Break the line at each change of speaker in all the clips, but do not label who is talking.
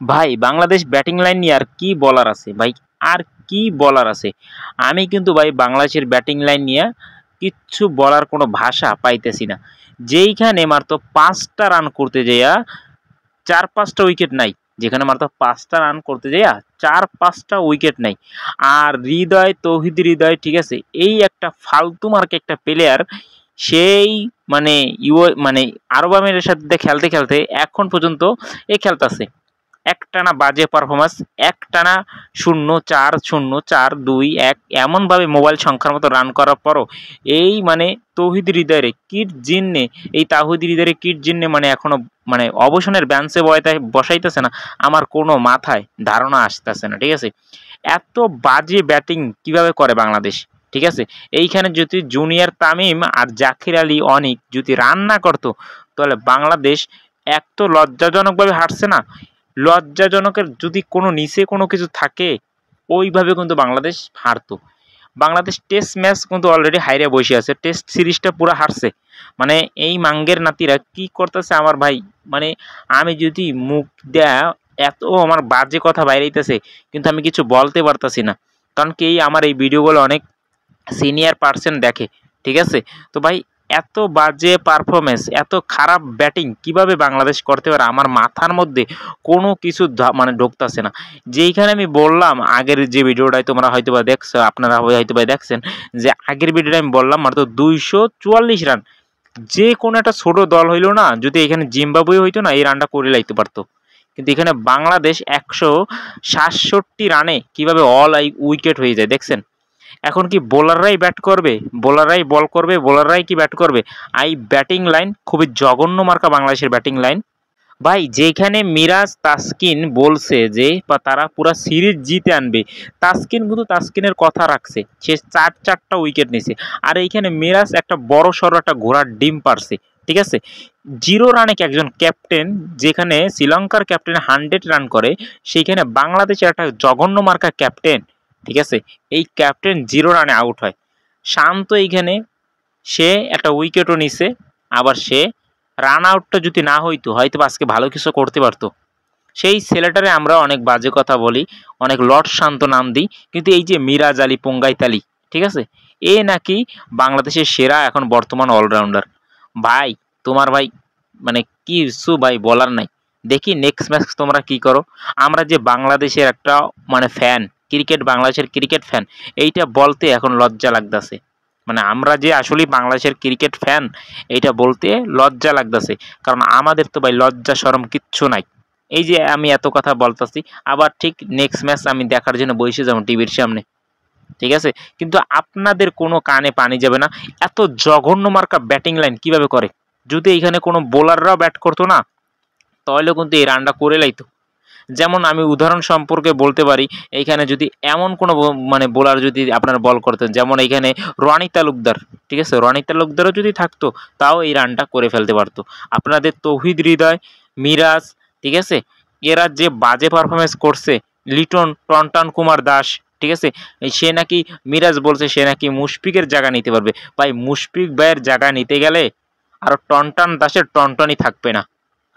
ভাই Bangladesh batting line নিয়ে আর কি বলার আছে ভাই, আর কি বলার আছে। আমি কিন্তু ভাই বাংলাদেশের ব্যাটিং লাইন নিয়ে কিচ্ছু বলার কোনো ভাষা পাইতেছি না। যেইখানে মাত্র 5টা রান করতে যাইয়া 4-5টা উইকেট নাই, যেখানে মাত্র 5টা রান করতে যাইয়া 4-5টা উইকেট নাই। আর তৌহিদ হৃদয় ঠিক আছে, এই একটা ফালতু মার্কে একটা প্লেয়ার, সেই মানে মানে আরব আমিরের সাথে খেলতে খেলতে এখন পর্যন্ত খেলতেছে একটানা বাজে পারফরমেন্স, একটানা 0-4 0-4-2-1 এমনভাবে মোবাইল সংখ্যার মতো রান করার পরও এই তৌহিদ হৃদয়ের কিট জিন্নে মানে এখনো অবসনের বেঞ্চে বসাইতেছে না, আমার কোনো মাথায় ধারণা আসতেছে না। ঠিক আছে, এত বাজে ব্যাটিং কিভাবে করে বাংলাদেশ। ঠিক আছে, এইখানে যদি জুনিয়র তামিম আর জাকির আলী অনিক যদি রান না করতো, তাহলে বাংলাদেশ এক তো লজ্জাজনকভাবে হারছে না, লজ্জাজনকের যদি কোনো নিচে কোনো কিছু থাকে ওইভাবে কিন্তু বাংলাদেশ হারতো। বাংলাদেশ টেস্ট ম্যাচ কিন্তু অলরেডি হাইরে বসে আছে, টেস্ট সিরিজটা পুরো হারছে। এই মাঙ্গের নাতিরা কি করতেছে আমার ভাই, আমি যদি মুখ দেয়া এত আমার বাজে কথা বাইরেইতেছে, কিন্তু আমি কিছু বলতে পারতাছি না, কারণ কি আমার এই ভিডিওগুলো অনেক সিনিয়র পার্সন দেখে। ঠিক আছে, তো ভাই এত বাজে পারফরমেন্স, এত খারাপ ব্যাটিং কিভাবে বাংলাদেশ করতে পারে, আমার মাথার মধ্যে কোনো কিছু ঢুকতেছে না। যেইখানে আমি বললাম আগের যে ভিডিওটাই তোমরা হয়তোবা দেখছো, আপনারা হয়তোবা দেখছেন, যে আগের ভিডিওটা আমি বললাম মাত্র 244 রান, যে কোনো একটা ছোট দল হইলো না, যদি এখানে জিম্বাবুয়ে হইতো না, এই রানটা করে লাইতে পারতো। কিন্তু এখানে বাংলাদেশ 167 রানে কিভাবে অল উইকেট হয়ে যায় দেখছেন। এখন কি বোলাররাই ব্যাট করবে, বোলাররাই বল করবে, বোলাররাই কি ব্যাট করবে? ব্যাটিং লাইন খুবই জঘন্য মার্কা বাংলাদেশের ব্যাটিং লাইন। ভাই যেখানে মিরাজ তাসকিন বলছে যে তারা পুরো সিরিজ জিতে আনবে, তাসকিনের কথা রাখছে, সে 4টা উইকেট নিছে। আর এইখানে মিরাজ একটা বড় সড়ো একটা ঘোড়ার ডিম পারছে। ঠিক আছে, 0 রানে একজন ক্যাপ্টেন, যেখানে শ্রীলঙ্কার ক্যাপ্টেন 100 রান করে, সেইখানে বাংলাদেশের একটা জঘন্য মার্কা ক্যাপ্টেন, ঠিক আছে, এই ক্যাপ্টেন 0 রানে আউট হয়। শান্ত এইখানে সে একটা উইকেটও নিছে, আবার সে রান আউটটা যদি না হইতো হয়তো আজকে ভালো কিছু করতে পারতো। সেই ছেলেটারে আমরা অনেক বাজে কথা বলি, অনেক লর্ড শান্ত নাম দিই, কিন্তু এই যে মিরাজ আলী পোঙ্গাইতালি, ঠিক আছে, এ নাকি বাংলাদেশের সেরা এখন বর্তমান অলরাউন্ডার। ভাই তোমার ভাই কিছু ভাই বলার নাই। দেখি নেক্সট ম্যাচ তোমরা কি করো। আমরা যে বাংলাদেশের একটা ফ্যান, বাংলাদেশের ক্রিকেট ফ্যান, এইটা বলতে এখন লজ্জা লাগতেছে। আমরা যে আসলে বাংলাদেশের ক্রিকেট ফ্যান, এইটা বলতে লজ্জা লাগতেছে, কারণ আমাদের তো ভাই লজ্জা শরম কিচ্ছু নাই। এই যে আমি এত কথা বলতেছি, আবার ঠিক নেক্সট ম্যাচ আমি দেখার জন্য বসে যাবো টিভির সামনে। ঠিক আছে, কিন্তু আপনাদের কোনো কানে পানি যাবে না, এত জঘন্য মার্কা ব্যাটিং লাইন কিভাবে করে। যদি এইখানে কোনো বোলাররাও ব্যাট করতো না, তাহলে কিন্তু এই রানটা করে লাইতো। যেমন আমি উদাহরণ সম্পর্কে বলতে পারি, এইখানে যদি এমন কোনো বোলার যদি আপনার বল করতেন, যেমন এইখানে রনি তালুকদার, ঠিক আছে, রনি তালুকদারও যদি থাকতো, তাও এই রানটা করে ফেলতে পারতো। আপনাদের তৌহিদ হৃদয়, মিরাজ, ঠিক আছে, এরা যে বাজে পারফরমেন্স করছে, লিটন টনটন কুমার দাস, ঠিক আছে, সে নাকি, মিরাজ বলছে সে নাকি মুশফিকের জায়গা নিতে পারবে। ভাই মুশফিক ভাইয়ের জায়গা নিতে গেলে আর টনটন দাসের টনটনই থাকবে না।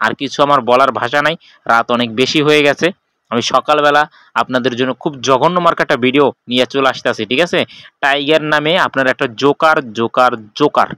আর কিছু আমার বলার ভাষা নাই, রাত অনেক বেশি হয়ে গেছে। আমি সকালবেলা আপনাদের জন্য খুব জঘন্য মার্কা একটা ভিডিও নিয়ে চলে আসতেছি। ঠিক আছে, টাইগার নামে আপনার একটা জোকার জোকার জোকার